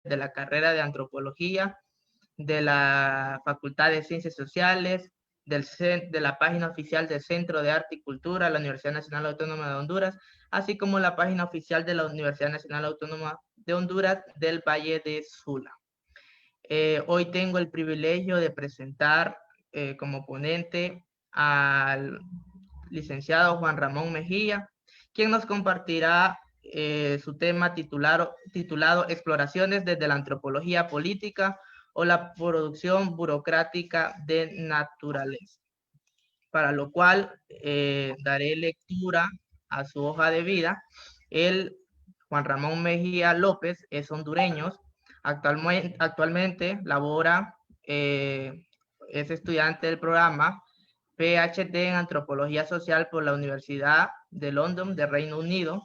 de la carrera de Antropología, de la Facultad de Ciencias Sociales, de la página oficial del Centro de Arte y Cultura de la Universidad Nacional Autónoma de Honduras, así como la página oficial de la Universidad Nacional Autónoma de Honduras del Valle de Sula. Hoy tengo el privilegio de presentar como ponente al licenciado Juan Ramón Mejía, quien nos compartirá su tema titulado Exploraciones desde la antropología política o la producción burocrática de naturaleza, para lo cual daré lectura a su hoja de vida. Él, Juan Ramón Mejía López, es hondureño, actualmente labora, es estudiante del programa PhD en Antropología Social por la Universidad de London de Reino Unido.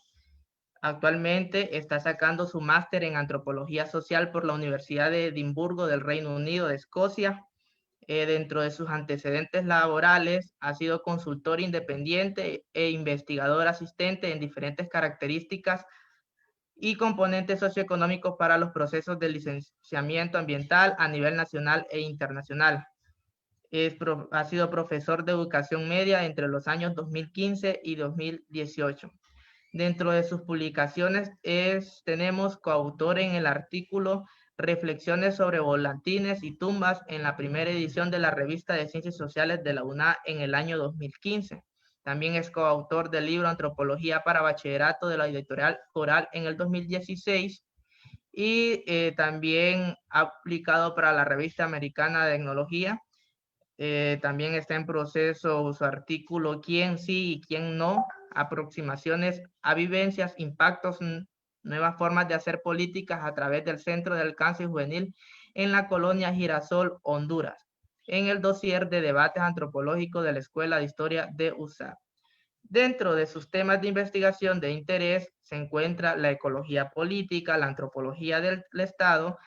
Actualmente está sacando su máster en Antropología Social por la Universidad de Edimburgo del Reino Unido de Escocia. Dentro de sus antecedentes laborales, ha sido consultor independiente e investigador asistente en diferentes características y componentes socioeconómicos para los procesos de licenciamiento ambiental a nivel nacional e internacional. Ha sido profesor de educación media entre los años 2015 y 2018. Dentro de sus publicaciones tenemos coautor en el artículo Reflexiones sobre volantines y tumbas en la primera edición de la revista de Ciencias Sociales de la UNA en el año 2015. También es coautor del libro Antropología para Bachillerato de la editorial Coral en el 2016 y también ha aplicado para la revista americana de Etnología. También está en proceso su artículo ¿Quién sí y quién no? Aproximaciones a vivencias, impactos, nuevas formas de hacer políticas a través del Centro de Alcance Juvenil en la colonia Girasol, Honduras, en el dossier de debates antropológicos de la Escuela de Historia de USAP. Dentro de sus temas de investigación de interés se encuentra la ecología política, la antropología del Estado,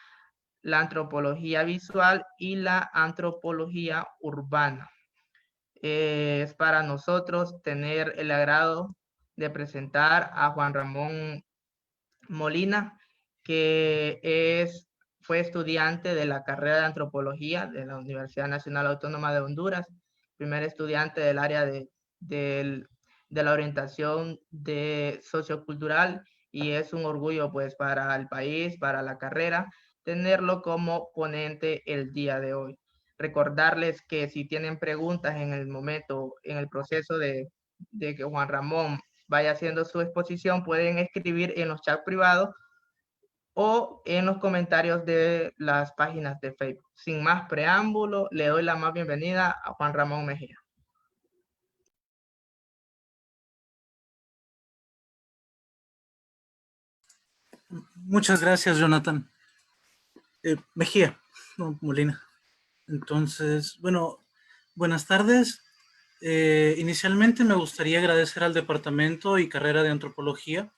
la antropología visual y la antropología urbana. Es para nosotros tener el agrado de presentar a Juan Ramón Molina, que fue estudiante de la carrera de antropología de la Universidad Nacional Autónoma de Honduras, primer estudiante del área de la orientación sociocultural, y es un orgullo pues para el país, para la carrera, tenerlo como ponente el día de hoy. Recordarles que si tienen preguntas en el momento, en el proceso de que Juan Ramón vaya haciendo su exposición, pueden escribir en los chats privados o en los comentarios de las páginas de Facebook. Sin más preámbulo, le doy la más bienvenida a Juan Ramón Mejía. Muchas gracias, Jonathan. Mejía, no, Molina. Entonces, bueno, buenas tardes. Inicialmente me gustaría agradecer al Departamento y Carrera de Antropología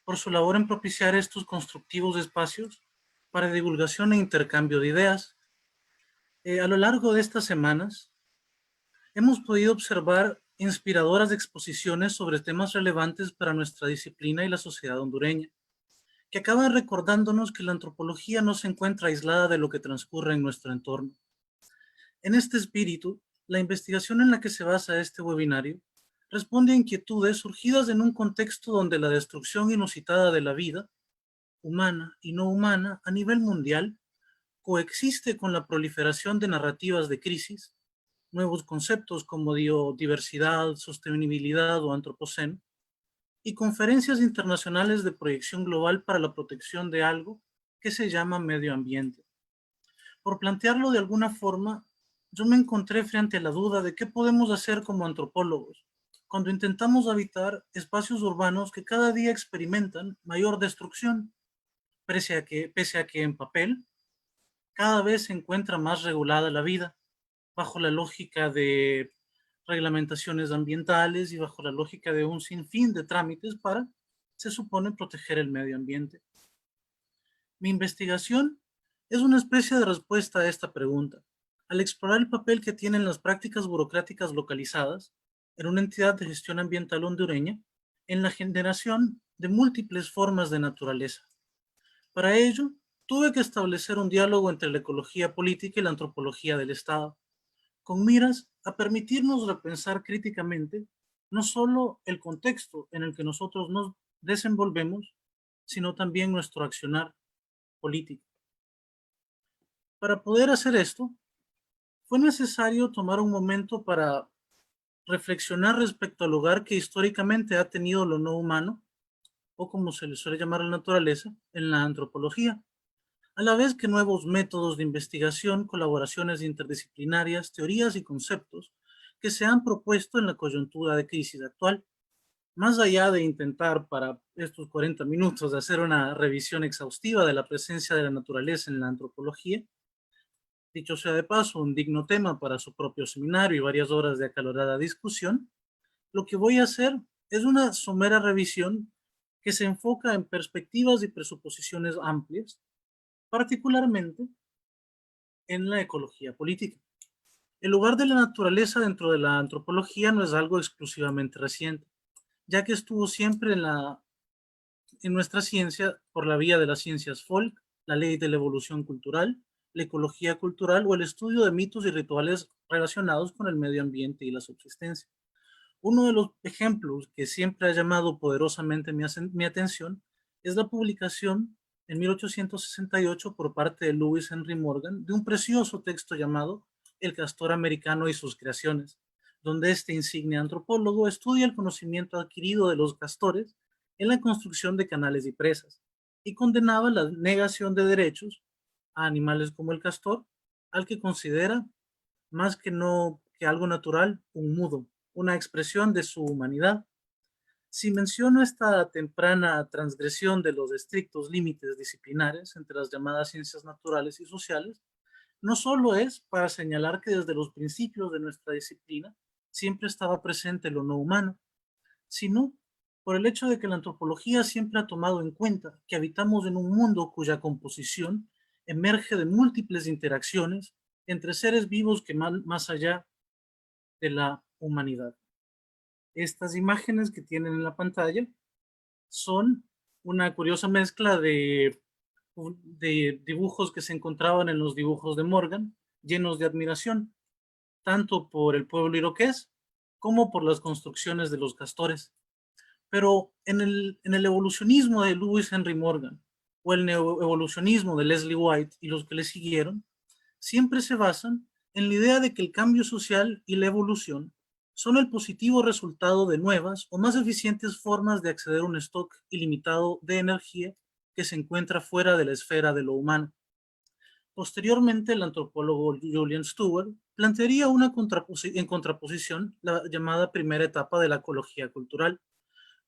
por su labor en propiciar estos constructivos espacios para divulgación e intercambio de ideas. A lo largo de estas semanas, hemos podido observar inspiradoras exposiciones sobre temas relevantes para nuestra disciplina y la sociedad hondureña, que acaban recordándonos que la antropología no se encuentra aislada de lo que transcurre en nuestro entorno. En este espíritu, la investigación en la que se basa este webinario responde a inquietudes surgidas en un contexto donde la destrucción inusitada de la vida, humana y no humana, a nivel mundial, coexiste con la proliferación de narrativas de crisis, nuevos conceptos como diversidad, sostenibilidad o antropoceno, y conferencias internacionales de proyección global para la protección de algo que se llama medio ambiente. Por plantearlo de alguna forma, yo me encontré frente a la duda de qué podemos hacer como antropólogos cuando intentamos habitar espacios urbanos que cada día experimentan mayor destrucción, pese a que en papel cada vez se encuentra más regulada la vida, bajo la lógica de reglamentaciones ambientales y bajo la lógica de un sinfín de trámites para, se supone, proteger el medio ambiente. Mi investigación es una especie de respuesta a esta pregunta, al explorar el papel que tienen las prácticas burocráticas localizadas en una entidad de gestión ambiental hondureña en la generación de múltiples formas de naturaleza. Para ello, tuve que establecer un diálogo entre la ecología política y la antropología del Estado, con miras a permitirnos repensar críticamente no solo el contexto en el que nosotros nos desenvolvemos, sino también nuestro accionar político. Para poder hacer esto, fue necesario tomar un momento para reflexionar respecto al lugar que históricamente ha tenido lo no humano, o como se le suele llamar la naturaleza, en la antropología, a la vez que nuevos métodos de investigación, colaboraciones interdisciplinarias, teorías y conceptos que se han propuesto en la coyuntura de crisis actual. Más allá de intentar para estos 40 minutos hacer una revisión exhaustiva de la presencia de la naturaleza en la antropología, dicho sea de paso, un digno tema para su propio seminario y varias horas de acalorada discusión, lo que voy a hacer es una somera revisión que se enfoca en perspectivas y presuposiciones amplias, particularmente en la ecología política. El lugar de la naturaleza dentro de la antropología no es algo exclusivamente reciente, ya que estuvo siempre en nuestra ciencia por la vía de las ciencias folk, la ley de la evolución cultural, la ecología cultural o el estudio de mitos y rituales relacionados con el medio ambiente y la subsistencia. Uno de los ejemplos que siempre ha llamado poderosamente mi atención es la publicación en 1868 por parte de Lewis Henry Morgan de un precioso texto llamado El castor americano y sus creaciones, donde este insigne antropólogo estudia el conocimiento adquirido de los castores en la construcción de canales y presas, y condenaba la negación de derechos a animales como el castor, al que considera más que no que algo natural, un mudo, una expresión de su humanidad. Si menciono esta temprana transgresión de los estrictos límites disciplinares entre las llamadas ciencias naturales y sociales, no solo es para señalar que desde los principios de nuestra disciplina siempre estaba presente lo no humano, sino por el hecho de que la antropología siempre ha tomado en cuenta que habitamos en un mundo cuya composición emerge de múltiples interacciones entre seres vivos que van más allá de la humanidad. Estas imágenes que tienen en la pantalla son una curiosa mezcla de dibujos que se encontraban en los dibujos de Morgan, llenos de admiración, tanto por el pueblo iroqués como por las construcciones de los castores. Pero en el evolucionismo de Lewis Henry Morgan o el neoevolucionismo de Leslie White y los que le siguieron, siempre se basan en la idea de que el cambio social y la evolución son el positivo resultado de nuevas o más eficientes formas de acceder a un stock ilimitado de energía que se encuentra fuera de la esfera de lo humano. Posteriormente, el antropólogo Julian Stewart plantearía en contraposición la llamada primera etapa de la ecología cultural,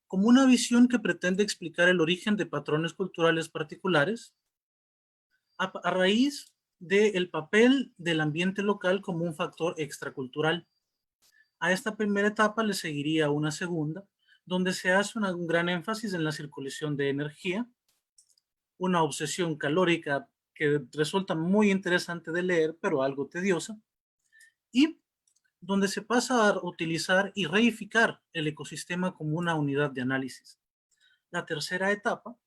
como una visión que pretende explicar el origen de patrones culturales particulares a raíz del papel del ambiente local como un factor extracultural. A esta primera etapa le seguiría una segunda, donde se hace un gran énfasis en la circulación de energía, una obsesión calórica que resulta muy interesante de leer, pero algo tediosa, y donde se pasa a utilizar y reificar el ecosistema como una unidad de análisis. La tercera etapa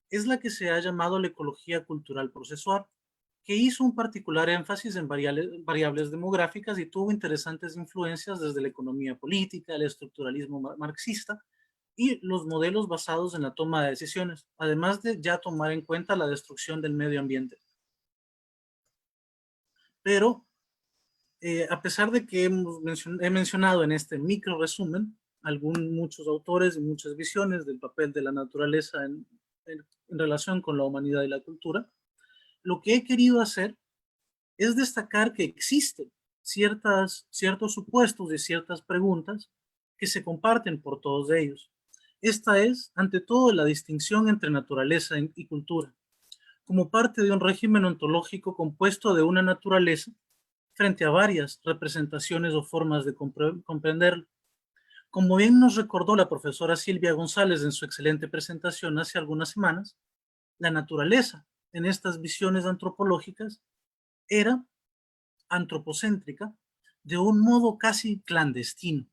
es la que se ha llamado la ecología cultural procesual, que hizo un particular énfasis en variables demográficas y tuvo interesantes influencias desde la economía política, el estructuralismo marxista y los modelos basados en la toma de decisiones, además de ya tomar en cuenta la destrucción del medio ambiente. Pero a pesar de que he mencionado en este micro resumen muchos autores y muchas visiones del papel de la naturaleza en relación con la humanidad y la cultura, lo que he querido hacer es destacar que existen ciertos supuestos y ciertas preguntas que se comparten por todos ellos. Esta es, ante todo, la distinción entre naturaleza y cultura, como parte de un régimen ontológico compuesto de una naturaleza frente a varias representaciones o formas de comprenderlo. Como bien nos recordó la profesora Silvia González en su excelente presentación hace algunas semanas, la naturaleza en estas visiones antropológicas era antropocéntrica de un modo casi clandestino,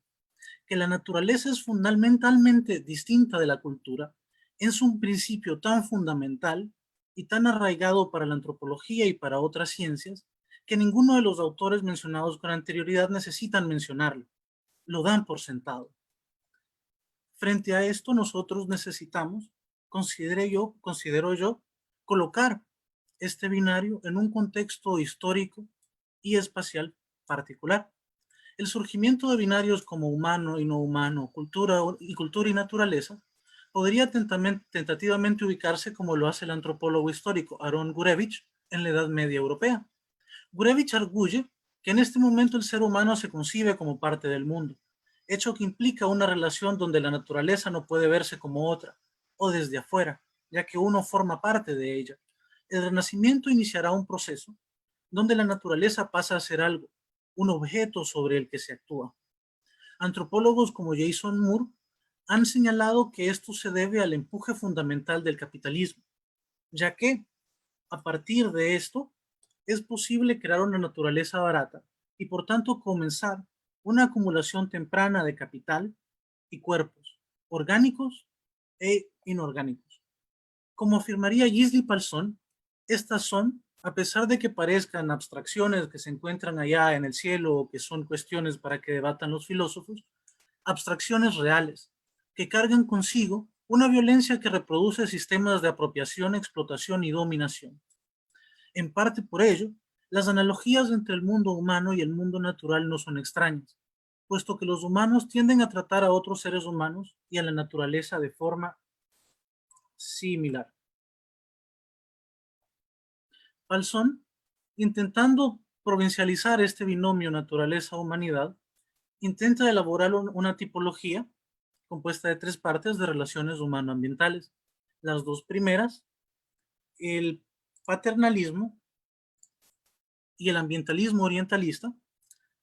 que la naturaleza es fundamentalmente distinta de la cultura, es un principio tan fundamental y tan arraigado para la antropología y para otras ciencias que ninguno de los autores mencionados con anterioridad necesitan mencionarlo. Lo dan por sentado. Frente a esto, nosotros necesitamos, considero yo, colocar este binario en un contexto histórico y espacial particular. El surgimiento de binarios como humano y no humano, cultura y naturaleza, podría tentativamente ubicarse como lo hace el antropólogo histórico Aaron Gurevich en la Edad Media Europea. Gurevich arguye que en este momento el ser humano se concibe como parte del mundo, hecho que implica una relación donde la naturaleza no puede verse como otra, o desde afuera, ya que uno forma parte de ella. El Renacimiento iniciará un proceso donde la naturaleza pasa a ser algo, un objeto sobre el que se actúa. Antropólogos como Jason Moore han señalado que esto se debe al empuje fundamental del capitalismo, ya que a partir de esto es posible crear una naturaleza barata y por tanto comenzar una acumulación temprana de capital y cuerpos orgánicos e inorgánicos. Como afirmaría Gisli Palsón, estas son, a pesar de que parezcan abstracciones que se encuentran allá en el cielo o que son cuestiones para que debatan los filósofos, abstracciones reales, que cargan consigo una violencia que reproduce sistemas de apropiación, explotación y dominación. En parte por ello, las analogías entre el mundo humano y el mundo natural no son extrañas, puesto que los humanos tienden a tratar a otros seres humanos y a la naturaleza de forma similar. Palsón, intentando provincializar este binomio naturaleza-humanidad, intenta elaborar una tipología compuesta de 3 partes de relaciones humano-ambientales. Las 2 primeras, el paternalismo y el ambientalismo orientalista,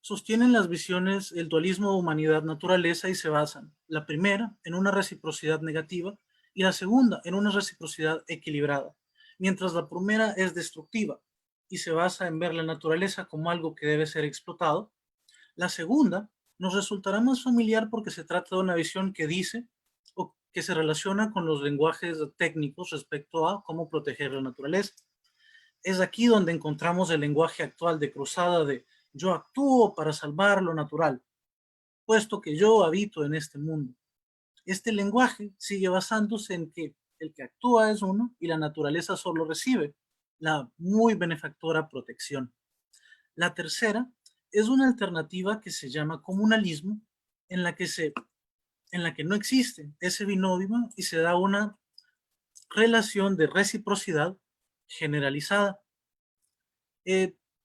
sostienen las visiones, el dualismo humanidad-naturaleza y se basan, la primera, en una reciprocidad negativa y la segunda, en una reciprocidad equilibrada, mientras la primera es destructiva y se basa en ver la naturaleza como algo que debe ser explotado. La segunda nos resultará más familiar porque se trata de una visión que dice o que se relaciona con los lenguajes técnicos respecto a cómo proteger la naturaleza. Es aquí donde encontramos el lenguaje actual de cruzada de yo actúo para salvar lo natural, puesto que yo habito en este mundo. Este lenguaje sigue basándose en que el que actúa es uno y la naturaleza solo recibe la muy benefactora protección. La tercera es una alternativa que se llama comunalismo, en la que no existe ese binomio y se da una relación de reciprocidad generalizada.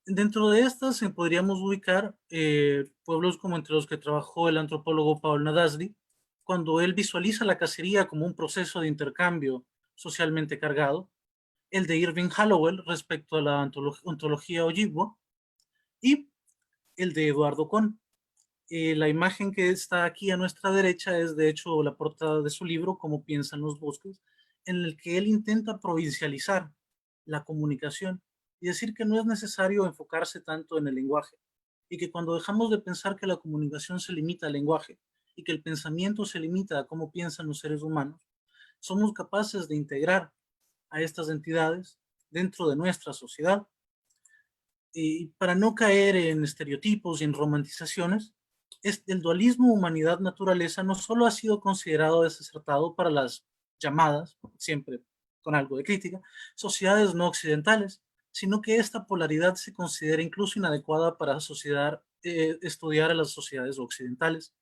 Dentro de estas podríamos ubicar pueblos como entre los que trabajó el antropólogo Paul Nadasdy, cuando él visualiza la cacería como un proceso de intercambio socialmente cargado, el de Irving Hallowell respecto a la ontología Ojibwa y el de Eduardo Kohn. La imagen que está aquí a nuestra derecha es de hecho la portada de su libro, Cómo piensan los bosques, en el que él intenta provincializar la comunicación y decir que no es necesario enfocarse tanto en el lenguaje y que cuando dejamos de pensar que la comunicación se limita al lenguaje y que el pensamiento se limita a cómo piensan los seres humanos, somos capaces de integrar a estas entidades dentro de nuestra sociedad. Y para no caer en estereotipos y en romantizaciones, el dualismo humanidad-naturaleza no solo ha sido considerado desacertado para las llamadas, siempre con algo de crítica, sociedades no occidentales, sino que esta polaridad se considera incluso inadecuada para estudiar a las sociedades occidentales.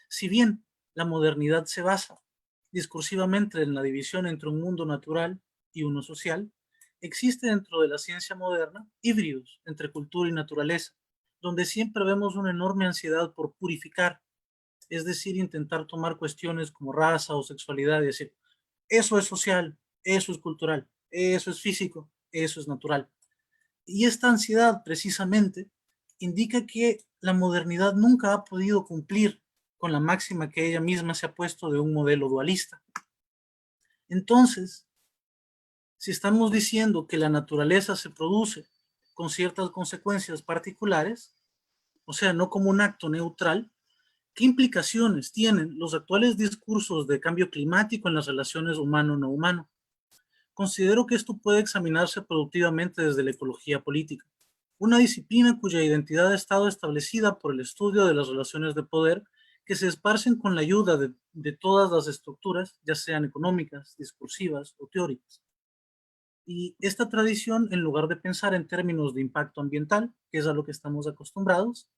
Si bien la modernidad se basa discursivamente en la división entre un mundo natural y uno social, existe dentro de la ciencia moderna híbridos entre cultura y naturaleza, donde siempre vemos una enorme ansiedad por purificar, es decir, intentar tomar cuestiones como raza o sexualidad y decir, eso es social, eso es cultural, eso es físico, eso es natural. Y esta ansiedad precisamente indica que la modernidad nunca ha podido cumplir con la máxima que ella misma se ha puesto de un modelo dualista. Entonces, si estamos diciendo que la naturaleza se produce con ciertas consecuencias particulares, o sea, no como un acto neutral, ¿qué implicaciones tienen los actuales discursos de cambio climático en las relaciones humano-no humano? considero que esto puede examinarse productivamente desde la ecología política, una disciplina cuya identidad ha estado establecida por el estudio de las relaciones de poder que se esparcen con la ayuda de todas las estructuras, ya sean económicas, discursivas o teóricas. Y esta tradición, en lugar de pensar en términos de impacto ambiental, que es a lo que estamos acostumbrados,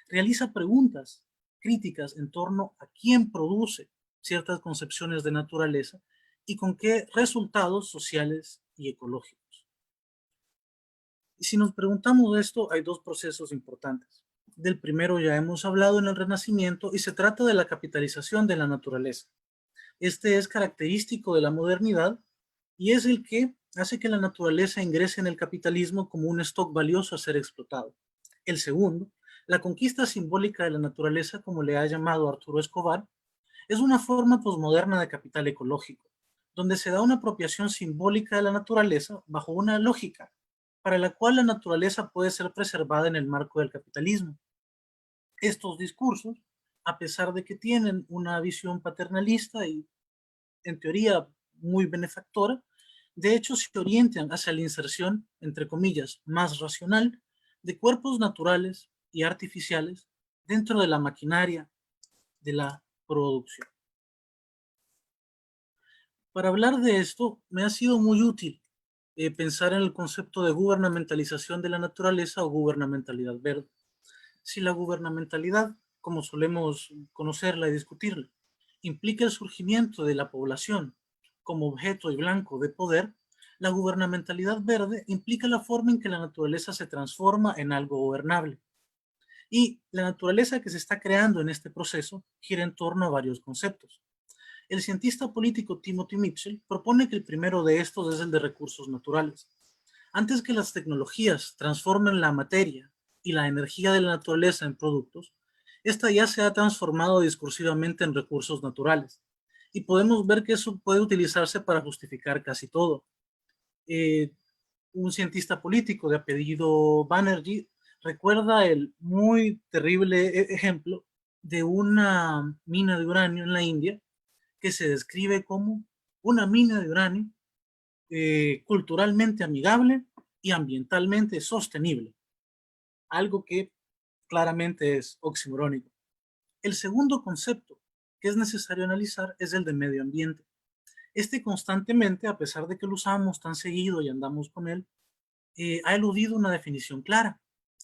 realiza preguntas críticas en torno a quién produce ciertas concepciones de naturaleza y con qué resultados sociales y ecológicos. Y si nos preguntamos esto, hay dos procesos importantes. Del primero ya hemos hablado en el Renacimiento y se trata de la capitalización de la naturaleza. Este es característico de la modernidad y es el que hace que la naturaleza ingrese en el capitalismo como un stock valioso a ser explotado. El segundo, la conquista simbólica de la naturaleza, como le ha llamado Arturo Escobar, es una forma posmoderna de capital ecológico, donde se da una apropiación simbólica de la naturaleza bajo una lógica para la cual la naturaleza puede ser preservada en el marco del capitalismo. Estos discursos, a pesar de que tienen una visión paternalista y en teoría muy benefactora, de hecho se orientan hacia la inserción, entre comillas, más racional de cuerpos naturales y artificiales dentro de la maquinaria de la producción. Para hablar de esto, me ha sido muy útil pensar en el concepto de gubernamentalización de la naturaleza o gubernamentalidad verde. Si la gubernamentalidad, como solemos conocerla y discutirla, implica el surgimiento de la población como objeto y blanco de poder, la gubernamentalidad verde implica la forma en que la naturaleza se transforma en algo gobernable. Y la naturaleza que se está creando en este proceso gira en torno a varios conceptos. El cientista político Timothy Mitchell propone que el primero de estos es el de recursos naturales. Antes que las tecnologías transformen la materia y la energía de la naturaleza en productos, esta ya se ha transformado discursivamente en recursos naturales. Y podemos ver que eso puede utilizarse para justificar casi todo. Eh, un cientista político de apellido Banerjee recuerda el muy terrible ejemplo de una mina de uranio en la India que se describe como una mina de uranio culturalmente amigable y ambientalmente sostenible, algo que claramente es oximorónico. El segundo concepto que es necesario analizar es el de medio ambiente. Este constantemente, a pesar de que lo usamos tan seguido y andamos con él, ha eludido una definición clara,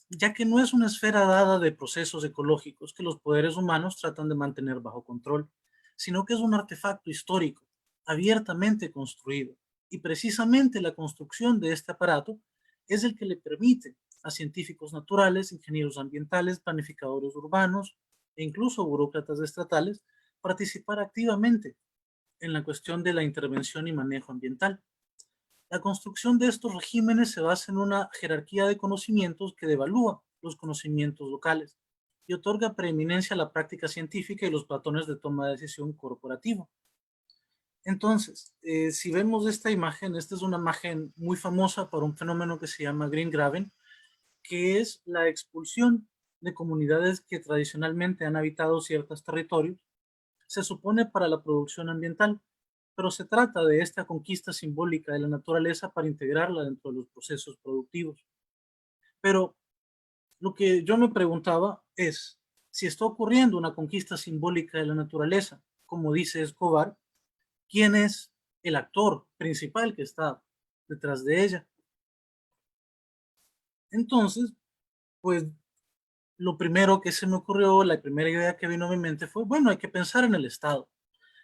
ya que no es una esfera dada de procesos ecológicos que los poderes humanos tratan de mantener bajo control, sino que es un artefacto histórico, abiertamente construido. Y precisamente la construcción de este aparato es el que le permite a científicos naturales, ingenieros ambientales, planificadores urbanos e incluso burócratas estatales participar activamente en la cuestión de la intervención y manejo ambiental. La construcción de estos regímenes se basa en una jerarquía de conocimientos que devalúa los conocimientos locales y otorga preeminencia a la práctica científica y los patrones de toma de decisión corporativo. Entonces, si vemos esta imagen, esta es una imagen muy famosa por un fenómeno que se llama Green Graben, que es la expulsión de comunidades que tradicionalmente han habitado ciertos territorios, se supone para la producción ambiental, pero se trata de esta conquista simbólica de la naturaleza para integrarla dentro de los procesos productivos. Pero lo que yo me preguntaba es, si está ocurriendo una conquista simbólica de la naturaleza, como dice Escobar, ¿quién es el actor principal que está detrás de ella? Entonces, pues lo primero que se me ocurrió, la primera idea que vino a mi mente fue, bueno, hay que pensar en el Estado.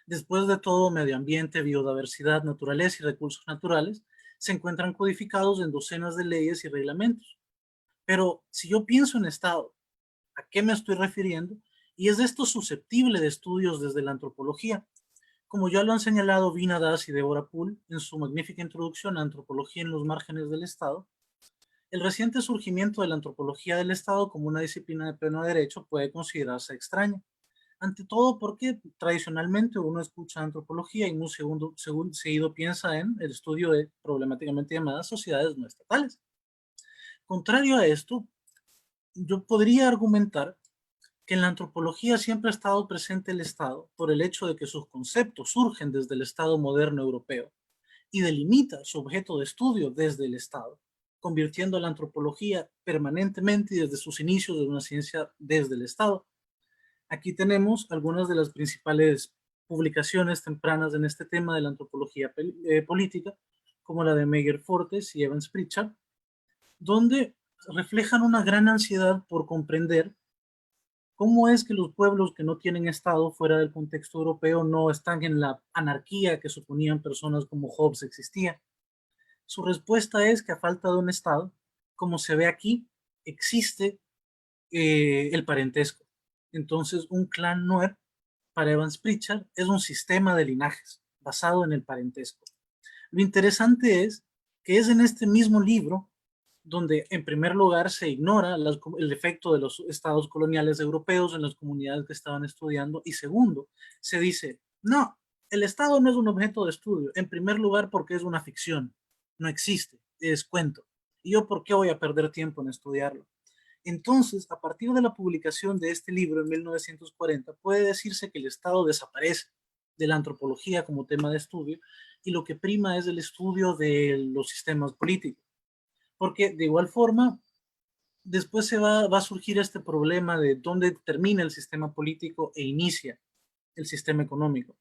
Después de todo, medio ambiente, biodiversidad, naturaleza y recursos naturales se encuentran codificados en docenas de leyes y reglamentos. Pero si yo pienso en Estado, ¿a qué me estoy refiriendo? Y es esto susceptible de estudios desde la antropología. Como ya lo han señalado Vina Das y Deborah Poole en su magnífica introducción a Antropología en los márgenes del Estado, el reciente surgimiento de la antropología del Estado como una disciplina de pleno derecho puede considerarse extraña. Ante todo porque tradicionalmente uno escucha antropología y un seguido piensa en el estudio de problemáticamente llamadas sociedades no estatales. Contrario a esto, yo podría argumentar que en la antropología siempre ha estado presente el Estado por el hecho de que sus conceptos surgen desde el Estado moderno europeo y delimita su objeto de estudio desde el Estado, convirtiendo la antropología permanentemente y desde sus inicios de una ciencia desde el Estado. Aquí tenemos algunas de las principales publicaciones tempranas en este tema de la antropología política, como la de Meyer Fortes y Evans Pritchard, donde reflejan una gran ansiedad por comprender cómo es que los pueblos que no tienen Estado fuera del contexto europeo no están en la anarquía que suponían personas como Hobbes existía. Su respuesta es que a falta de un Estado, como se ve aquí, existe el parentesco. Entonces, un clan Nuer, para Evans Pritchard, es un sistema de linajes basado en el parentesco. Lo interesante es que es en este mismo libro donde en primer lugar se ignora el efecto de los estados coloniales europeos en las comunidades que estaban estudiando, y segundo, se dice, no, el Estado no es un objeto de estudio, en primer lugar porque es una ficción, no existe, es cuento, y yo por qué voy a perder tiempo en estudiarlo. Entonces, a partir de la publicación de este libro en 1940, puede decirse que el Estado desaparece de la antropología como tema de estudio y lo que prima es el estudio de los sistemas políticos. Porque de igual forma, después va a surgir este problema de dónde termina el sistema político e inicia el sistema económico.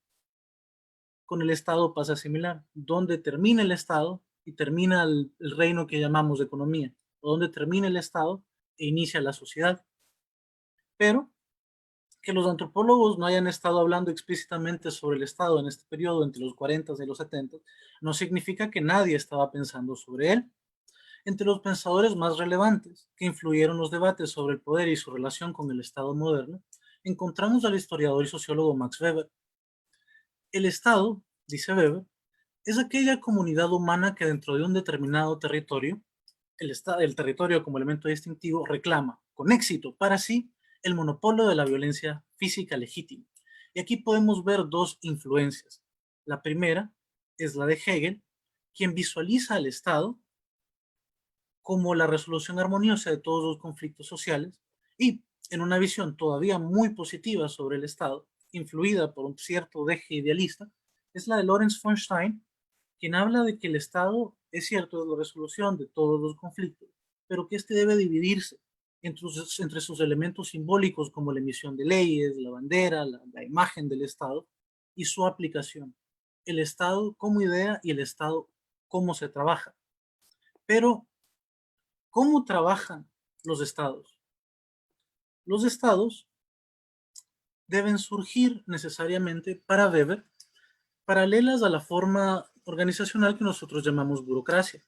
Con el Estado pasa similar. Dónde termina el Estado y termina el reino que llamamos economía. O dónde termina el Estado e inicia la sociedad. Pero que los antropólogos no hayan estado hablando explícitamente sobre el Estado en este periodo entre los 40 y los 70 no significa que nadie estaba pensando sobre él. Entre los pensadores más relevantes que influyeron los debates sobre el poder y su relación con el Estado moderno, encontramos al historiador y sociólogo Max Weber. El Estado, dice Weber, es aquella comunidad humana que dentro de un determinado territorio, el territorio como elemento distintivo, reclama con éxito para sí el monopolio de la violencia física legítima. Y aquí podemos ver dos influencias. La primera es la de Hegel, quien visualiza al Estado como la resolución armoniosa de todos los conflictos sociales, y en una visión todavía muy positiva sobre el Estado, influida por un cierto deje idealista, es la de Lorenz von Stein, quien habla de que el Estado, es cierto, es la resolución de todos los conflictos, pero que éste debe dividirse entre sus elementos simbólicos como la emisión de leyes, la bandera, la imagen del Estado y su aplicación. El Estado como idea y el Estado cómo se trabaja. Pero ¿cómo trabajan los estados? Los estados deben surgir necesariamente para Weber paralelas a la forma organizacional que nosotros llamamos burocracia.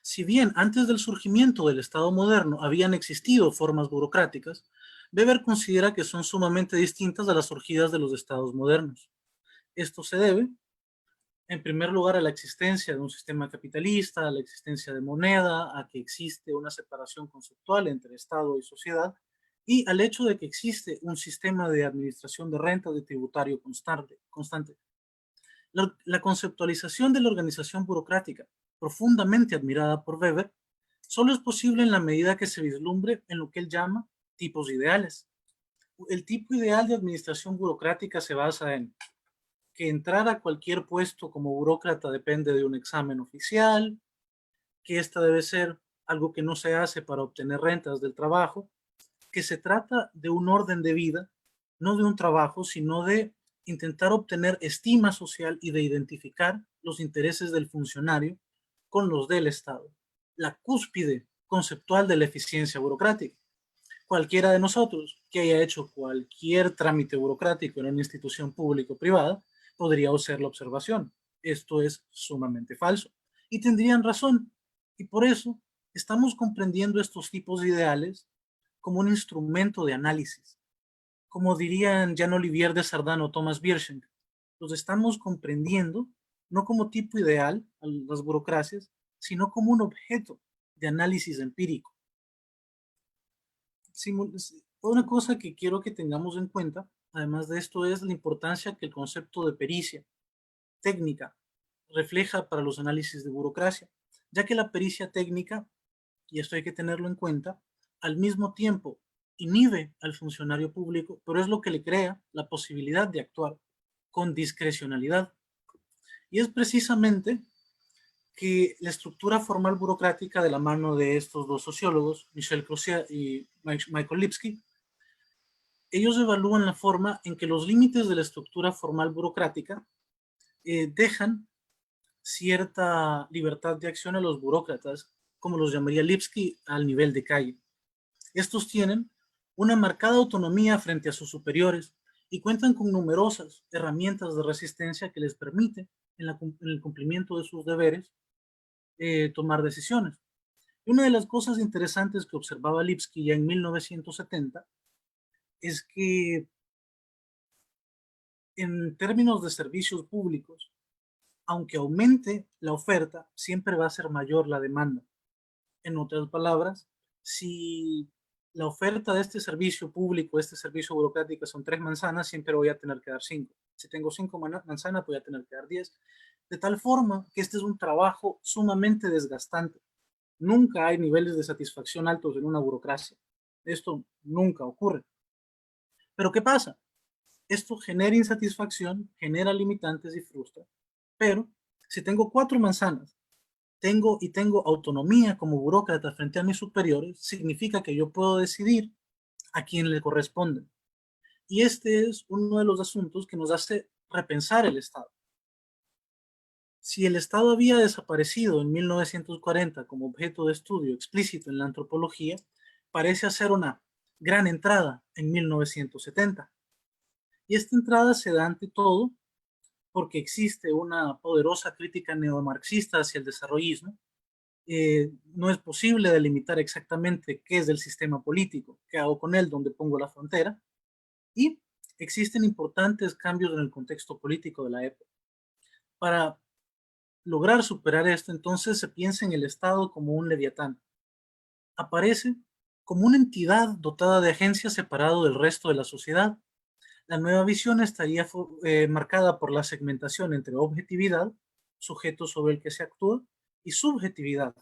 Si bien antes del surgimiento del Estado moderno habían existido formas burocráticas, Weber considera que son sumamente distintas a las surgidas de los estados modernos. Esto se debe, en primer lugar, a la existencia de un sistema capitalista, a la existencia de moneda, a que existe una separación conceptual entre Estado y sociedad, y al hecho de que existe un sistema de administración de rentas de tributario constante. La conceptualización de la organización burocrática, profundamente admirada por Weber, solo es posible en la medida que se vislumbre en lo que él llama tipos ideales. El tipo ideal de administración burocrática se basa en que entrar a cualquier puesto como burócrata depende de un examen oficial, que esta debe ser algo que no se hace para obtener rentas del trabajo, que se trata de un orden de vida, no de un trabajo, sino de intentar obtener estima social y de identificar los intereses del funcionario con los del Estado. La cúspide conceptual de la eficiencia burocrática. Cualquiera de nosotros que haya hecho cualquier trámite burocrático en una institución pública o privada podría hacer la observación. Esto es sumamente falso. Y tendrían razón. Y por eso estamos comprendiendo estos tipos de ideales como un instrumento de análisis. Como dirían Jean-Olivier de Sardin o Thomas Bierschenk, los estamos comprendiendo no como tipo ideal a las burocracias, sino como un objeto de análisis empírico. Una cosa que quiero que tengamos en cuenta, además de esto, es la importancia que el concepto de pericia técnica refleja para los análisis de burocracia, ya que la pericia técnica, y esto hay que tenerlo en cuenta, al mismo tiempo inhibe al funcionario público, pero es lo que le crea la posibilidad de actuar con discrecionalidad. Y es precisamente que la estructura formal burocrática de la mano de estos dos sociólogos, Michel Crozier y Michael Lipsky, ellos evalúan la forma en que los límites de la estructura formal burocrática dejan cierta libertad de acción a los burócratas, como los llamaría Lipsky, al nivel de calle. Estos tienen una marcada autonomía frente a sus superiores y cuentan con numerosas herramientas de resistencia que les permiten, en el cumplimiento de sus deberes, tomar decisiones. Y una de las cosas interesantes que observaba Lipsky ya en 1970 es que en términos de servicios públicos, aunque aumente la oferta, siempre va a ser mayor la demanda. En otras palabras, si la oferta de este servicio público, este servicio burocrático son 3 manzanas, siempre voy a tener que dar 5. Si tengo 5 manzanas, voy a tener que dar 10. De tal forma que este es un trabajo sumamente desgastante. Nunca hay niveles de satisfacción altos en una burocracia. Esto nunca ocurre. Pero ¿qué pasa? Esto genera insatisfacción, genera limitantes y frustra. Pero si tengo 4 manzanas, tengo autonomía como burócrata frente a mis superiores, significa que yo puedo decidir a quién le corresponde. Y este es uno de los asuntos que nos hace repensar el Estado. Si el Estado había desaparecido en 1940 como objeto de estudio explícito en la antropología, parece hacer una gran entrada en 1970. Y esta entrada se da ante todo porque existe una poderosa crítica neomarxista hacia el desarrollismo. No es posible delimitar exactamente qué es el sistema político, qué hago con él, dónde pongo la frontera, y existen importantes cambios en el contexto político de la época. Para lograr superar esto, entonces se piensa en el Estado como un leviatán. Aparece como una entidad dotada de agencia separado del resto de la sociedad. La nueva visión estaría marcada por la segmentación entre objetividad, sujeto sobre el que se actúa, y subjetividad.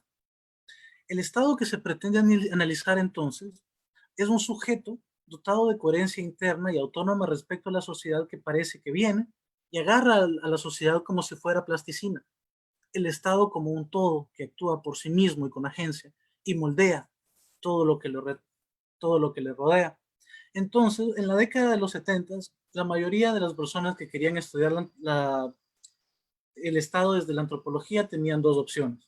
El Estado que se pretende analizar entonces es un sujeto dotado de coherencia interna y autónoma respecto a la sociedad que parece que viene y agarra a la sociedad como si fuera plasticina. El Estado como un todo que actúa por sí mismo y con agencia y moldea todo lo que le rodea. Entonces, en la década de los 70, la mayoría de las personas que querían estudiar el Estado desde la antropología tenían dos opciones.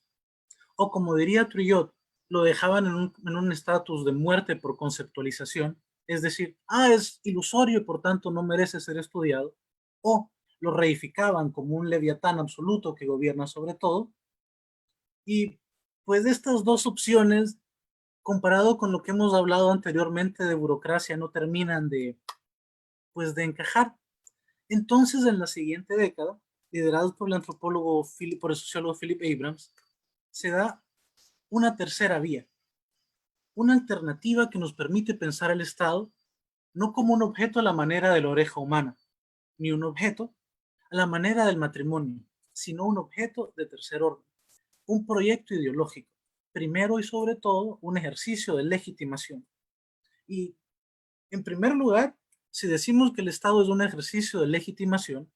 O como diría Trillot, lo dejaban en un estatus de muerte por conceptualización, es decir, es ilusorio y por tanto no merece ser estudiado, o lo reificaban como un leviatán absoluto que gobierna sobre todo. Y pues de estas dos opciones, comparado con lo que hemos hablado anteriormente de burocracia, no terminan de encajar. Entonces, en la siguiente década, liderados por el sociólogo Philip Abrams, se da una tercera vía, una alternativa que nos permite pensar el Estado no como un objeto a la manera de la oreja humana, ni un objeto a la manera del matrimonio, sino un objeto de tercer orden, un proyecto ideológico, primero y sobre todo un ejercicio de legitimación. Y, en primer lugar, si decimos que el Estado es un ejercicio de legitimación,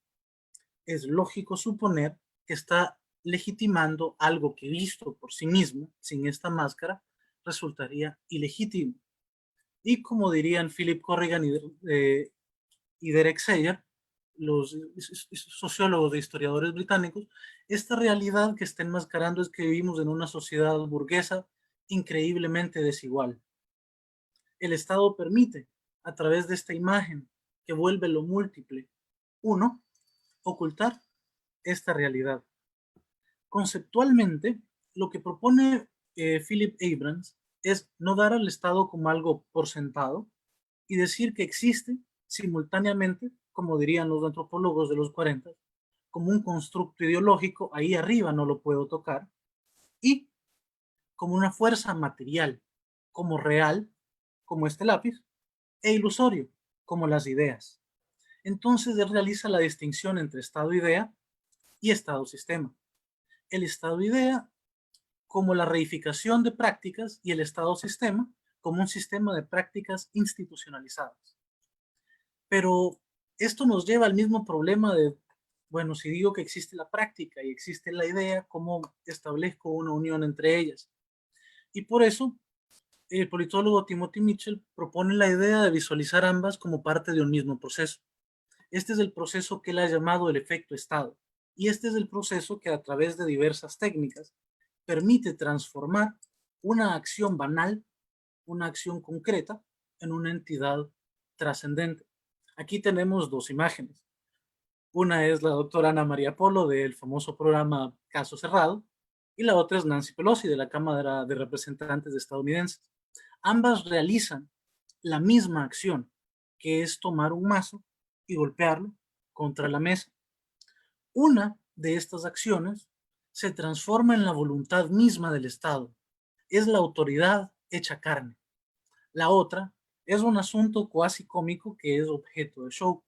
es lógico suponer que está legitimando algo que visto por sí mismo, sin esta máscara, resultaría ilegítimo. Y como dirían Philip Corrigan y Derek Sayer, los sociólogos e historiadores británicos, esta realidad que está enmascarando es que vivimos en una sociedad burguesa increíblemente desigual. El Estado permite, a través de esta imagen que vuelve lo múltiple uno, ocultar esta realidad. Conceptualmente, lo que propone Philip Abrams es no dar al Estado como algo por sentado y decir que existe simultáneamente, como dirían los antropólogos de los 40, como un constructo ideológico, ahí arriba no lo puedo tocar, y como una fuerza material, como real, como este lápiz, e ilusorio, como las ideas. Entonces él realiza la distinción entre Estado-idea y Estado-sistema. El Estado-idea como la reificación de prácticas y el Estado-sistema como un sistema de prácticas institucionalizadas. Pero esto nos lleva al mismo problema de Bueno, si digo que existe la práctica y existe la idea, ¿cómo establezco una unión entre ellas? Y por eso, el politólogo Timothy Mitchell propone la idea de visualizar ambas como parte de un mismo proceso. Este es el proceso que él ha llamado el efecto Estado. Y este es el proceso que a través de diversas técnicas permite transformar una acción banal, una acción concreta, en una entidad trascendente. Aquí tenemos dos imágenes. Una es la doctora Ana María Polo del famoso programa Caso Cerrado y la otra es Nancy Pelosi de la Cámara de Representantes estadounidenses. Ambas realizan la misma acción, que es tomar un mazo y golpearlo contra la mesa. Una de estas acciones se transforma en la voluntad misma del Estado. Es la autoridad hecha carne. La otra es un asunto cuasi cómico que es objeto de show.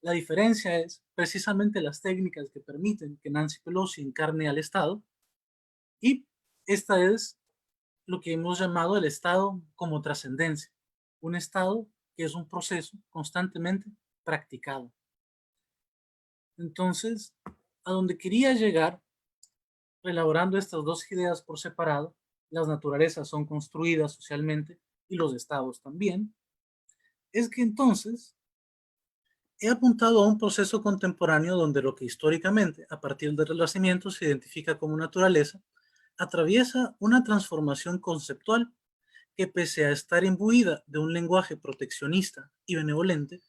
La diferencia es precisamente las técnicas que permiten que Nancy Pelosi encarne al Estado, y esta es lo que hemos llamado el Estado como trascendencia, un Estado que es un proceso constantemente practicado. Entonces, a donde quería llegar, elaborando estas dos ideas por separado, las naturalezas son construidas socialmente y los estados también, es que entonces he apuntado a un proceso contemporáneo donde lo que históricamente, a partir del Renacimiento, se identifica como naturaleza, atraviesa una transformación conceptual que, pese a estar imbuida de un lenguaje proteccionista y benevolente,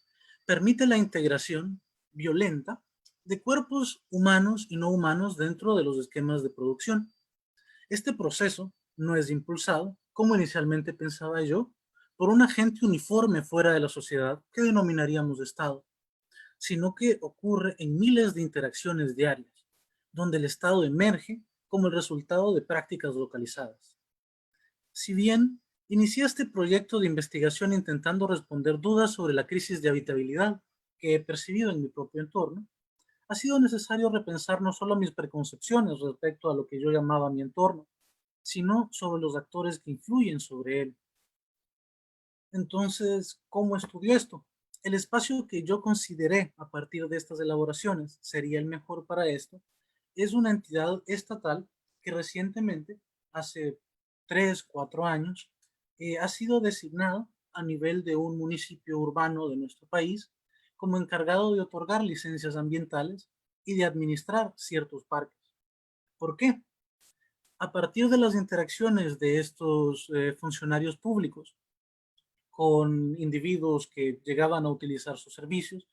permite la integración violenta de cuerpos humanos y no humanos dentro de los esquemas de producción. Este proceso no es impulsado, como inicialmente pensaba yo, por un agente uniforme fuera de la sociedad que denominaríamos Estado, sino que ocurre en miles de interacciones diarias, donde el Estado emerge como el resultado de prácticas localizadas. Si bien inicié este proyecto de investigación intentando responder dudas sobre la crisis de habitabilidad que he percibido en mi propio entorno, ha sido necesario repensar no solo mis preconcepciones respecto a lo que yo llamaba mi entorno, sino sobre los actores que influyen sobre él. Entonces, ¿cómo estudió esto? El espacio que yo consideré a partir de estas elaboraciones sería el mejor para esto es una entidad estatal que recientemente, hace 3, 4 años, ha sido designado a nivel de un municipio urbano de nuestro país como encargado de otorgar licencias ambientales y de administrar ciertos parques. ¿Por qué? A partir de las interacciones de estos funcionarios públicos con individuos que llegaban a utilizar sus servicios,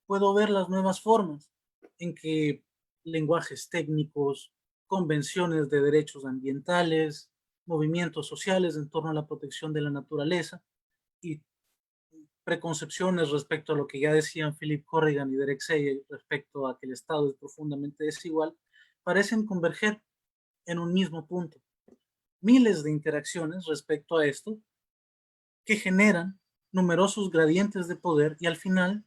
puedo ver las nuevas formas en que lenguajes técnicos, convenciones de derechos ambientales, movimientos sociales en torno a la protección de la naturaleza y preconcepciones respecto a lo que ya decían Philip Corrigan y Derek Seyer respecto a que el Estado es profundamente desigual, parecen converger en un mismo punto. Miles de interacciones respecto a esto que generan numerosos gradientes de poder y al final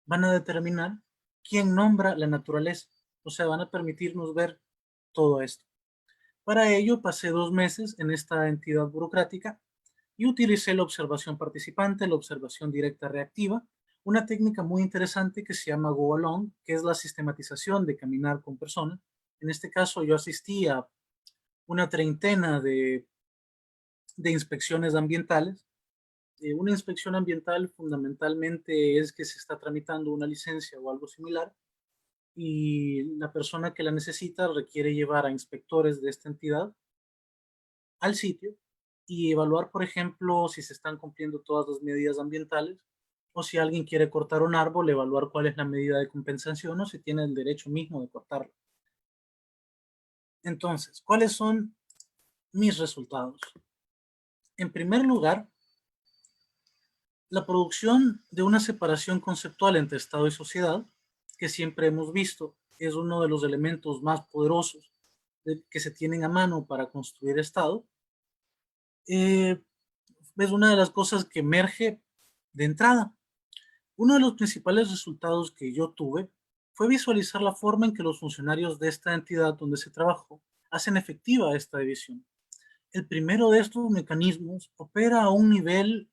van a determinar quién nombra la naturaleza. O sea, van a permitirnos ver todo esto. Para ello pasé 2 meses en esta entidad burocrática y utilicé la observación participante, la observación directa reactiva, una técnica muy interesante que se llama Go Along, que es la sistematización de caminar con personas. En este caso yo asistí a una treintena de inspecciones ambientales. Una inspección ambiental fundamentalmente es que se está tramitando una licencia o algo similar y la persona que la necesita requiere llevar a inspectores de esta entidad al sitio y evaluar, por ejemplo, si se están cumpliendo todas las medidas ambientales o si alguien quiere cortar un árbol, evaluar cuál es la medida de compensación o si tiene el derecho mismo de cortarlo. Entonces, ¿cuáles son mis resultados? En primer lugar, la producción de una separación conceptual entre Estado y sociedad, que siempre hemos visto es uno de los elementos más poderosos que se tienen a mano para construir Estado, es una de las cosas que emerge de entrada. Uno de los principales resultados que yo tuve fue visualizar la forma en que los funcionarios de esta entidad donde se trabajó hacen efectiva esta división. El primero de estos mecanismos opera a un nivel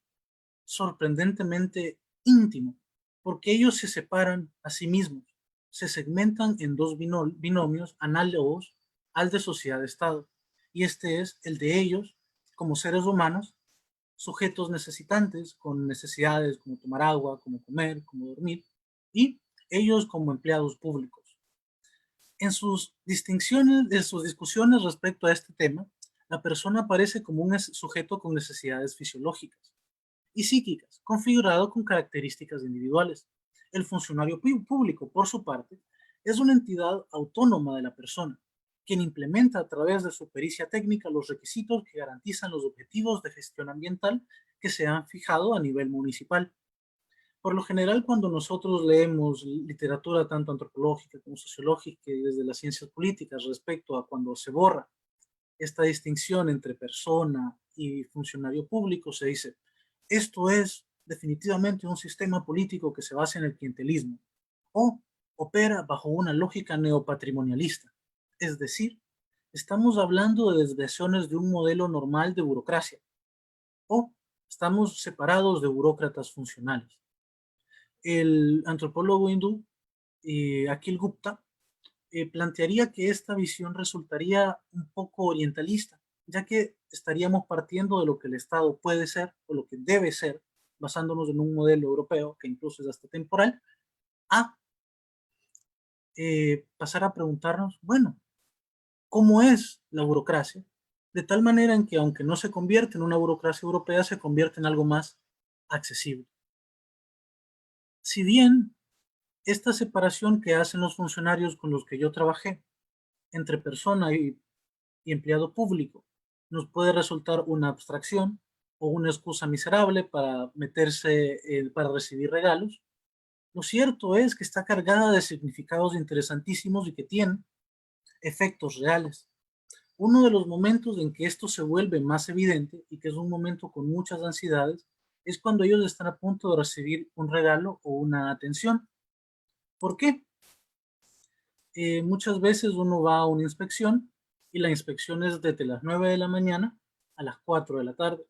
sorprendentemente íntimo, porque ellos se separan a sí mismos. se segmentan en dos binomios análogos al de sociedad-estado, y este es el de ellos como seres humanos, sujetos necesitantes con necesidades como tomar agua, como comer, como dormir, y ellos como empleados públicos. En sus discusiones respecto a este tema, la persona aparece como un sujeto con necesidades fisiológicas y psíquicas, configurado con características individuales. El funcionario público, por su parte, es una entidad autónoma de la persona, quien implementa a través de su pericia técnica los requisitos que garantizan los objetivos de gestión ambiental que se han fijado a nivel municipal. Por lo general, cuando nosotros leemos literatura tanto antropológica como sociológica y desde las ciencias políticas respecto a cuando se borra esta distinción entre persona y funcionario público, se dice, esto es definitivamente un sistema político que se basa en el clientelismo o opera bajo una lógica neopatrimonialista. Es decir, estamos hablando de desviaciones de un modelo normal de burocracia o estamos separados de burócratas funcionales. El antropólogo hindú Akhil Gupta plantearía que esta visión resultaría un poco orientalista, ya que estaríamos partiendo de lo que el Estado puede ser o lo que debe ser, basándonos en un modelo europeo que incluso es hasta temporal, a pasar a preguntarnos, bueno, ¿cómo es la burocracia? De tal manera en que aunque no se convierte en una burocracia europea, se convierte en algo más accesible. Si bien esta separación que hacen los funcionarios con los que yo trabajé entre persona y empleado público nos puede resultar una abstracción o una excusa miserable para meterse, para recibir regalos, lo cierto es que está cargada de significados interesantísimos y que tienen efectos reales. Uno de los momentos en que esto se vuelve más evidente y que es un momento con muchas ansiedades es cuando ellos están a punto de recibir un regalo o una atención. ¿Por qué? Muchas veces uno va a una inspección y la inspección es desde las 9 de la mañana a las 4 de la tarde.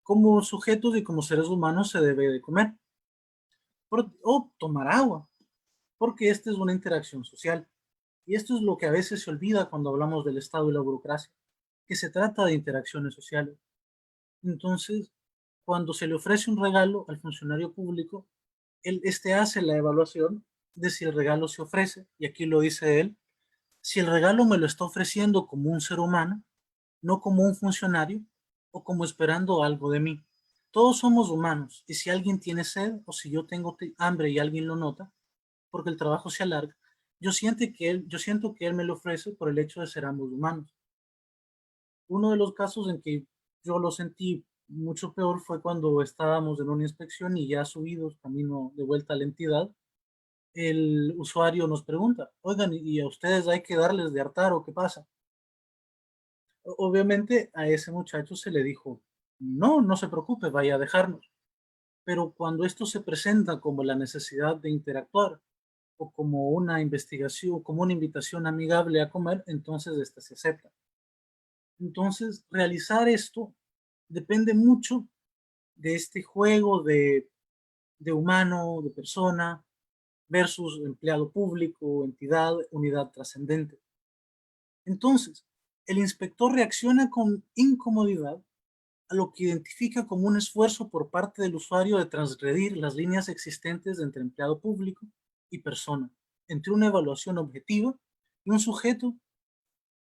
Como sujetos y como seres humanos se debe de comer o tomar agua, porque esta es una interacción social. Y esto es lo que a veces se olvida cuando hablamos del Estado y la burocracia, que se trata de interacciones sociales. Entonces, cuando se le ofrece un regalo al funcionario público, este hace la evaluación de si el regalo se ofrece, y aquí lo dice él, si el regalo me lo está ofreciendo como un ser humano, no como un funcionario o como esperando algo de mí. Todos somos humanos y si alguien tiene sed o si yo tengo hambre y alguien lo nota, porque el trabajo se alarga, yo siento que él me lo ofrece por el hecho de ser ambos humanos. Uno de los casos en que yo lo sentí mucho peor fue cuando estábamos en una inspección y ya subidos camino de vuelta a la entidad, el usuario nos pregunta, oigan, ¿y a ustedes hay que darles de hartar o qué pasa? Obviamente a ese muchacho se le dijo, no, no se preocupe, vaya a dejarnos. Pero cuando esto se presenta como la necesidad de interactuar o como una investigación, como una invitación amigable a comer, entonces esta se acepta. Entonces, realizar esto depende mucho de este juego de humano, de persona, versus empleado público, entidad, unidad trascendente. Entonces, el inspector reacciona con incomodidad a lo que identifica como un esfuerzo por parte del usuario de transgredir las líneas existentes entre empleado público y persona, entre una evaluación objetiva y un sujeto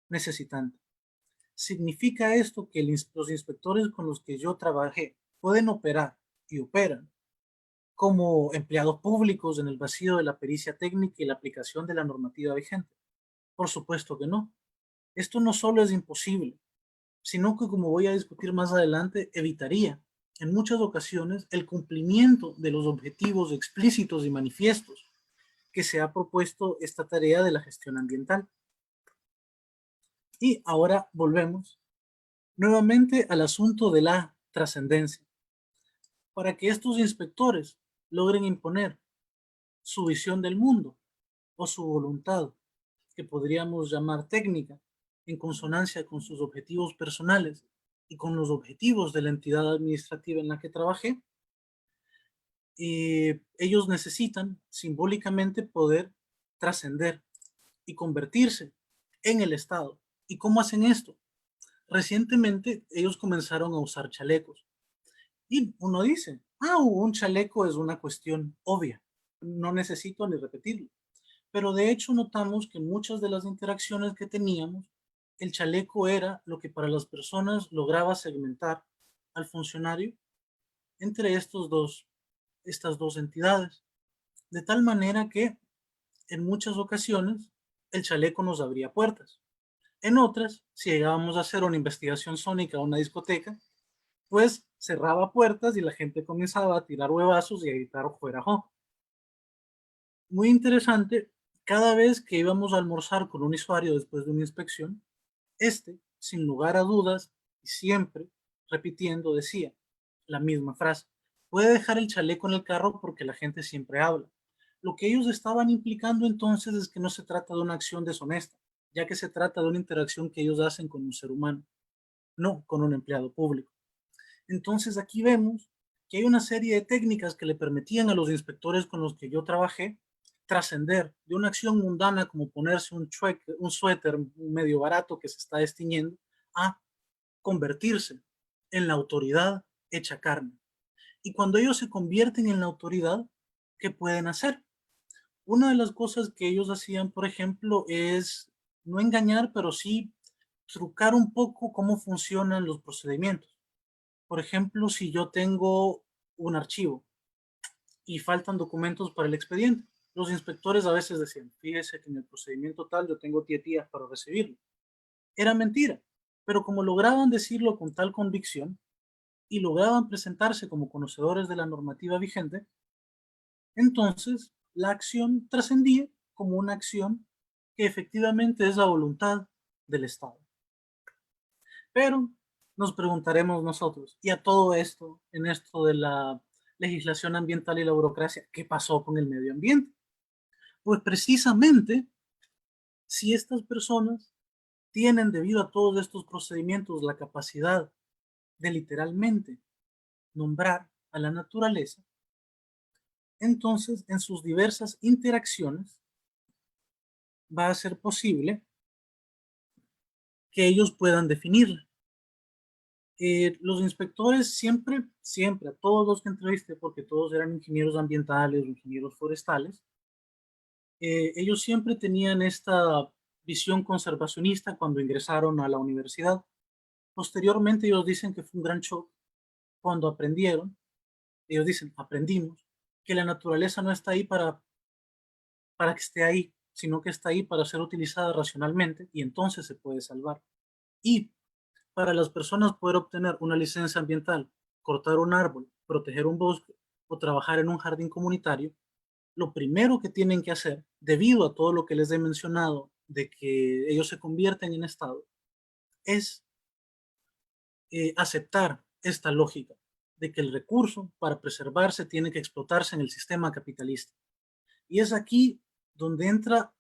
necesitante. ¿Significa esto que los inspectores con los que yo trabajé pueden operar y operan como empleados públicos en el vacío de la pericia técnica y la aplicación de la normativa vigente? Por supuesto que no. Esto no solo es imposible, sino que, como voy a discutir más adelante, evitaría en muchas ocasiones el cumplimiento de los objetivos explícitos y manifiestos que se ha propuesto esta tarea de la gestión ambiental. Y ahora volvemos nuevamente al asunto de la trascendencia. Para que estos inspectores logren imponer su visión del mundo o su voluntad, que podríamos llamar técnica, en consonancia con sus objetivos personales y con los objetivos de la entidad administrativa en la que trabajé, ellos necesitan simbólicamente poder trascender y convertirse en el Estado. ¿Y cómo hacen esto? Recientemente ellos comenzaron a usar chalecos. Y uno dice, un chaleco es una cuestión obvia, no necesito ni repetirlo. Pero de hecho notamos que muchas de las interacciones que teníamos, el chaleco era lo que para las personas lograba segmentar al funcionario entre estas dos entidades. De tal manera que en muchas ocasiones el chaleco nos abría puertas. En otras, si llegábamos a hacer una investigación sónica a una discoteca, pues cerraba puertas y la gente comenzaba a tirar huevazos y a gritar fuera jo. Muy interesante, cada vez que íbamos a almorzar con un usuario después de una inspección, sin lugar a dudas, y siempre repitiendo, decía la misma frase: puede dejar el chaleco en el carro porque la gente siempre habla. Lo que ellos estaban implicando entonces es que no se trata de una acción deshonesta, ya que se trata de una interacción que ellos hacen con un ser humano, no con un empleado público. Entonces aquí vemos que hay una serie de técnicas que le permitían a los inspectores con los que yo trabajé trascender de una acción mundana como ponerse un suéter medio barato que se está destiñendo a convertirse en la autoridad hecha carne. Y cuando ellos se convierten en la autoridad, ¿qué pueden hacer? Una de las cosas que ellos hacían, por ejemplo, es no engañar, pero sí trucar un poco cómo funcionan los procedimientos. Por ejemplo, si yo tengo un archivo y faltan documentos para el expediente, los inspectores a veces decían, fíjese que en el procedimiento tal yo tengo 10 días para recibirlo. Era mentira, pero como lograban decirlo con tal convicción y lograban presentarse como conocedores de la normativa vigente, entonces la acción trascendía como una acción que efectivamente es la voluntad del Estado. Pero nos preguntaremos nosotros, y a todo esto, en esto de la legislación ambiental y la burocracia, ¿qué pasó con el medio ambiente? Pues precisamente, si estas personas tienen, debido a todos estos procedimientos, la capacidad de literalmente nombrar a la naturaleza, entonces en sus diversas interacciones va a ser posible que ellos puedan definirla. Los inspectores siempre, a todos los que entrevisté, porque todos eran ingenieros ambientales o ingenieros forestales, ellos siempre tenían esta visión conservacionista cuando ingresaron a la universidad. Posteriormente ellos dicen que fue un gran shock cuando aprendieron, ellos dicen, aprendimos que la naturaleza no está ahí para que esté ahí, sino que está ahí para ser utilizada racionalmente y entonces se puede salvar. Y para las personas poder obtener una licencia ambiental, cortar un árbol, proteger un bosque o trabajar en un jardín comunitario, lo primero que tienen que hacer, debido a todo lo que les he mencionado, de que ellos se convierten en Estado, es aceptar esta lógica de que el recurso para preservarse tiene que explotarse en el sistema capitalista. Y es aquí donde entra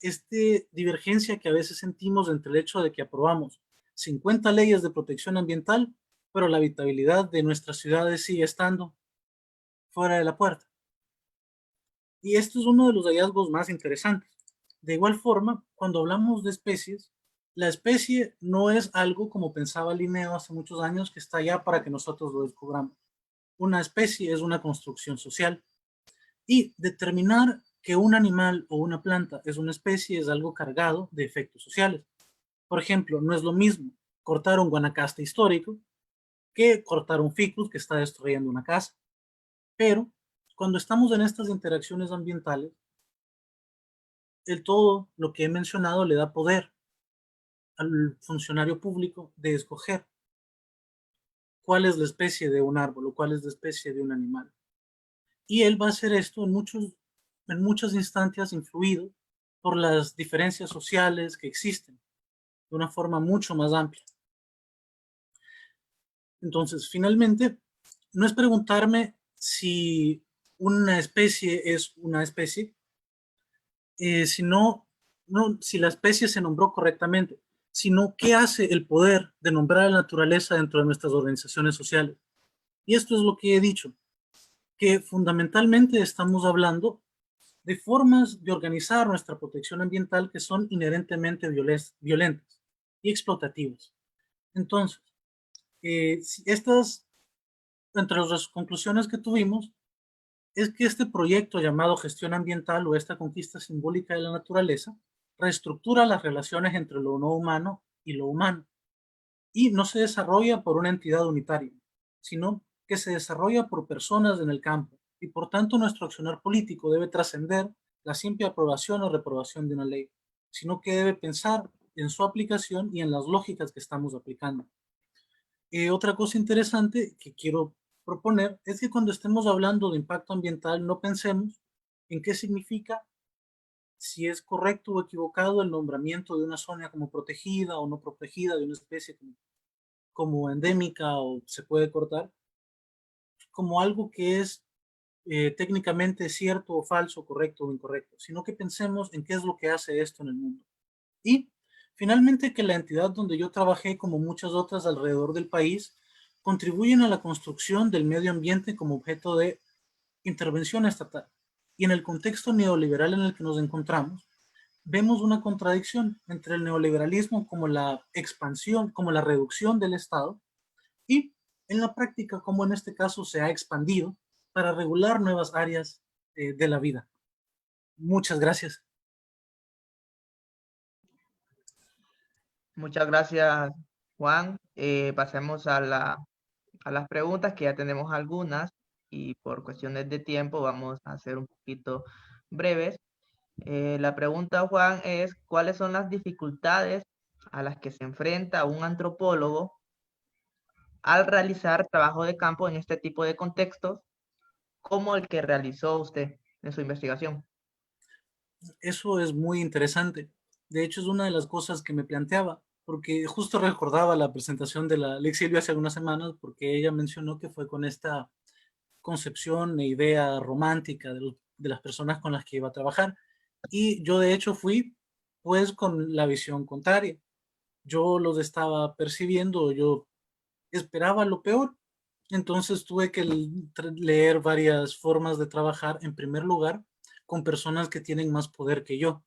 esta divergencia que a veces sentimos entre el hecho de que aprobamos 50 leyes de protección ambiental, pero la habitabilidad de nuestras ciudades sigue estando fuera de la puerta. Y esto es uno de los hallazgos más interesantes. De igual forma, cuando hablamos de especies, la especie no es algo como pensaba Linneo hace muchos años que está allá para que nosotros lo descubramos. Una especie es una construcción social y determinar que un animal o una planta es una especie es algo cargado de efectos sociales. Por ejemplo, no es lo mismo cortar un guanacaste histórico que cortar un ficus que está destruyendo una casa. Pero cuando estamos en estas interacciones ambientales, el todo lo que he mencionado le da poder al funcionario público de escoger cuál es la especie de un árbol o cuál es la especie de un animal. Y él va a hacer esto en muchas instancias influido por las diferencias sociales que existen de una forma mucho más amplia. Entonces, finalmente, no es preguntarme si una especie es una especie, sino no si la especie se nombró correctamente, sino qué hace el poder de nombrar a la naturaleza dentro de nuestras organizaciones sociales. Y esto es lo que he dicho. que fundamentalmente estamos hablando de formas de organizar nuestra protección ambiental que son inherentemente violentas y explotativas. Entonces, entre las conclusiones que tuvimos, es que este proyecto llamado gestión ambiental o esta conquista simbólica de la naturaleza reestructura las relaciones entre lo no humano y lo humano y no se desarrolla por una entidad unitaria, sino que se desarrolla por personas en el campo y por tanto nuestro accionar político debe trascender la simple aprobación o reprobación de una ley, sino que debe pensar en su aplicación y en las lógicas que estamos aplicando. Otra cosa interesante que quiero proponer es que cuando estemos hablando de impacto ambiental no pensemos en qué significa, si es correcto o equivocado el nombramiento de una zona como protegida o no protegida, de una especie como endémica o se puede cortar, como algo que es técnicamente cierto o falso, correcto o incorrecto, sino que pensemos en qué es lo que hace esto en el mundo. Y finalmente que la entidad donde yo trabajé, como muchas otras alrededor del país, contribuyen a la construcción del medio ambiente como objeto de intervención estatal. Y en el contexto neoliberal en el que nos encontramos, vemos una contradicción entre el neoliberalismo como la expansión, como la reducción del Estado, y en la práctica como en este caso se ha expandido para regular nuevas áreas de la vida. Muchas gracias. Muchas gracias, Juan. Pasemos a las preguntas, que ya tenemos algunas y por cuestiones de tiempo vamos a hacer un poquito breves. La pregunta, Juan, es ¿cuáles son las dificultades a las que se enfrenta un antropólogo al realizar trabajo de campo en este tipo de contextos, como el que realizó usted en su investigación? Eso es muy interesante. De hecho, es una de las cosas que me planteaba, porque justo recordaba la presentación de la Lex Silvia hace algunas semanas, porque ella mencionó que fue con esta concepción e idea romántica de las personas con las que iba a trabajar. Y yo de hecho fui pues con la visión contraria. Yo los estaba percibiendo, yo esperaba lo peor. Entonces tuve que leer varias formas de trabajar, en primer lugar, con personas que tienen más poder que yo.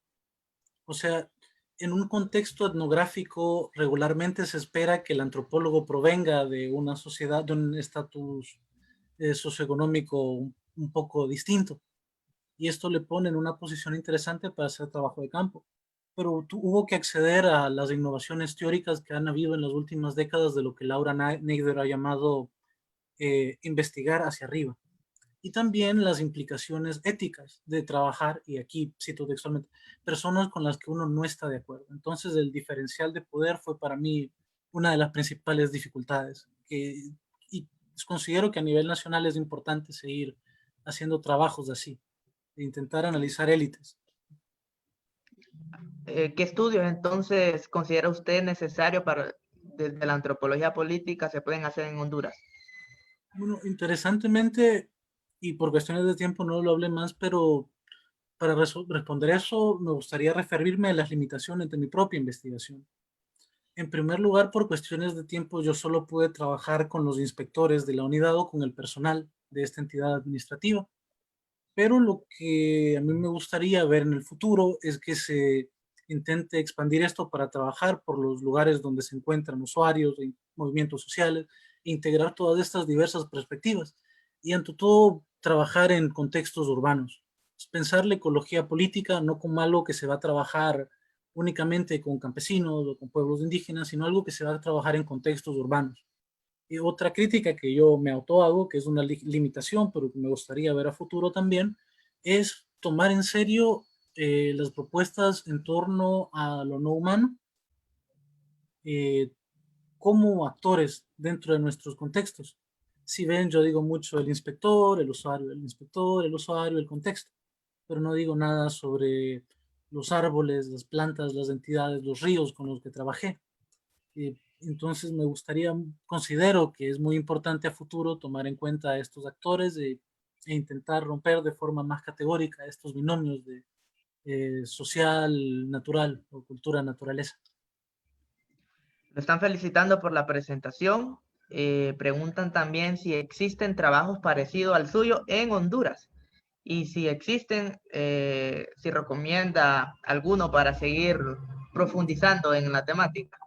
O sea, en un contexto etnográfico regularmente se espera que el antropólogo provenga de una sociedad, de un estatus socioeconómico un poco distinto. Y esto le pone en una posición interesante para hacer trabajo de campo. Pero hubo que acceder a las innovaciones teóricas que han habido en las últimas décadas de lo que Laura Nader ha llamado investigar hacia arriba. Y también las implicaciones éticas de trabajar, y aquí cito textualmente, personas con las que uno no está de acuerdo. Entonces el diferencial de poder fue para mí una de las principales dificultades. Y considero que a nivel nacional es importante seguir haciendo trabajos así, de intentar analizar élites. ¿Qué estudios entonces considera usted necesario para, desde la antropología política, se pueden hacer en Honduras? Bueno, interesantemente, y por cuestiones de tiempo no lo hablé más, pero para responder eso me gustaría referirme a las limitaciones de mi propia investigación. En primer lugar, por cuestiones de tiempo, yo solo pude trabajar con los inspectores de la unidad o con el personal de esta entidad administrativa. Pero lo que a mí me gustaría ver en el futuro es que se intente expandir esto para trabajar por los lugares donde se encuentran usuarios y movimientos sociales, e integrar todas estas diversas perspectivas y ante todo trabajar en contextos urbanos. Pensar la ecología política no como algo que se va a trabajar únicamente con campesinos o con pueblos indígenas, sino algo que se va a trabajar en contextos urbanos. Y otra crítica que yo me auto hago, que es una limitación, pero que me gustaría ver a futuro también, es tomar en serio las propuestas en torno a lo no humano eh, como actores dentro de nuestros contextos. Si ven, yo digo mucho el inspector, el usuario, el inspector, el usuario, el contexto, pero no digo nada sobre los árboles, las plantas, las entidades, los ríos con los que trabajé. Entonces me gustaría, considero que es muy importante a futuro tomar en cuenta a estos actores e intentar romper de forma más categórica estos binomios de social, natural o cultura, naturaleza. Lo están felicitando por la presentación. preguntan también si existen trabajos parecidos al suyo en Honduras y si existen, si recomienda alguno para seguir profundizando en la temática.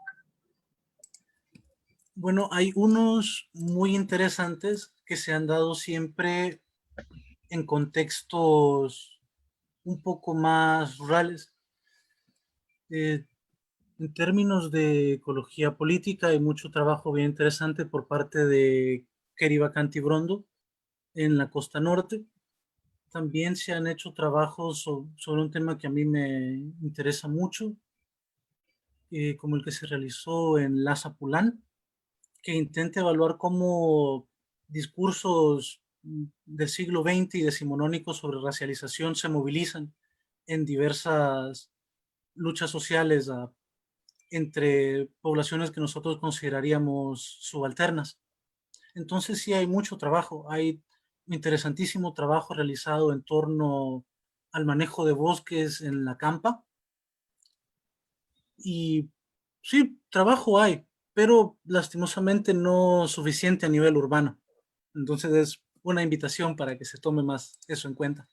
Bueno, hay unos muy interesantes que se han dado siempre en contextos un poco más rurales. En términos de ecología política, hay mucho trabajo bien interesante por parte de Keriva Cantibrondo en la costa norte. También se han hecho trabajos sobre un tema que a mí me interesa mucho, como el que se realizó en Lhasa Pulán, que intenta evaluar cómo discursos del siglo XX y decimonónicos sobre racialización se movilizan en diversas luchas sociales entre poblaciones que nosotros consideraríamos subalternas. Entonces sí hay mucho trabajo, hay interesantísimo trabajo realizado en torno al manejo de bosques en la campa. Y sí, trabajo hay, pero lastimosamente no suficiente a nivel urbano. Entonces es una invitación para que se tome más eso en cuenta.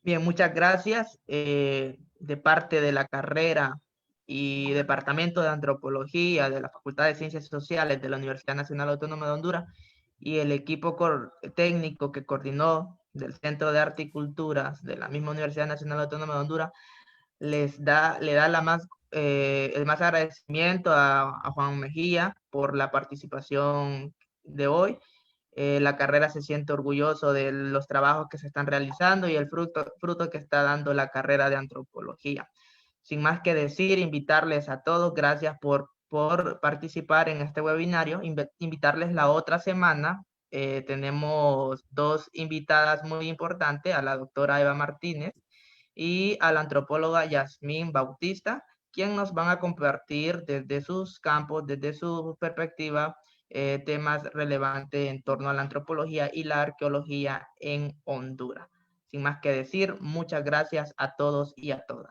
Bien, muchas gracias. De parte de la carrera y Departamento de Antropología de la Facultad de Ciencias Sociales de la Universidad Nacional Autónoma de Honduras y el equipo técnico que coordinó del Centro de Arte y Culturas de la misma Universidad Nacional Autónoma de Honduras, le da el más agradecimiento a Juan Mejía por la participación de hoy. La carrera se siente orgulloso de los trabajos que se están realizando y el fruto que está dando la carrera de antropología. Sin más que decir, invitarles a todos, gracias por participar en este webinario, invitarles la otra semana. Tenemos dos invitadas muy importantes, a la doctora Eva Martínez y a la antropóloga Yasmín Bautista, quien nos van a compartir desde sus campos, desde su perspectiva, temas relevantes en torno a la antropología y la arqueología en Honduras. Sin más que decir, muchas gracias a todos y a todas.